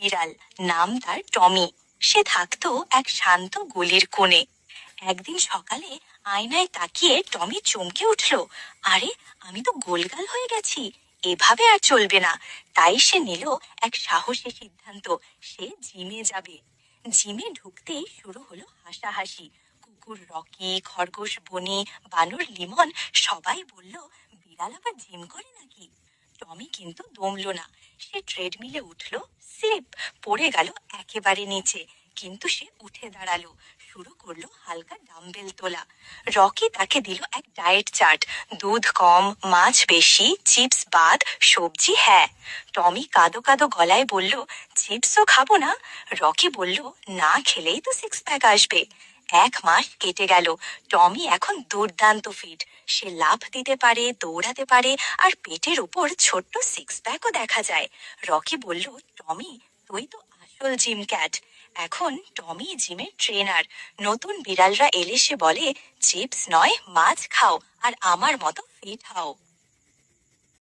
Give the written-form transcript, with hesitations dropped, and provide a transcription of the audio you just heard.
বিড়াল, নাম তার টমি। সে থাকতো এক শান্ত গলির কোণে। একদিন সকালে আয়নায় তাকিয়ে টমি চমকে উঠল। আরে, আমি তো গোলগাল হয়ে গেছি, এভাবে আর চলবে না। তাই সে নিল এক সাহসী সিদ্ধান্ত, সে জিমে যাবে। জিমে ঢুকতেই শুরু হলো হাসাহাসি। কুকুর রকি, খরগোশ বনি, বানর লিমন সবাই বলল, বিড়াল আবার জিম করে নাকি? টমি কিন্তু দমল না। সে ট্রেডমিলে উঠলো, স্লিপ, পড়ে গেল একেবারে নিচে। কিন্তু সে উঠে দাঁড়ালো, শুরু করলো হালকা ডাম্বেল তোলা। রকি তাকে দিল এক ডায়েট চার্ট, দুধ কম, মাছ বেশি, চিপস বাদ, সবজি হ্যাঁ। টমি কাঁদো কাঁদো গলায় বলল, চিপসও খাবো না। রকি বলল, না খেলেই তো সিক্স প্যাক আসবে। 1 মাস কেটে গেল। টমি এখন দুর্দান্ত ফিট। সে লাফ দিতে পারে, দৌড়াতে পারে, আর পেটের উপর ছোট্ট সিক্স প্যাকও দেখা যায়। রকি বলল, টমি, তুই তো আসল জিম ক্যাট। এখন টমি জিমের ট্রেনার। নতুন বিড়ালরা এলে সে বলে, চিপস নয়, মাছ খাও আর আমার মতো ফিট হও।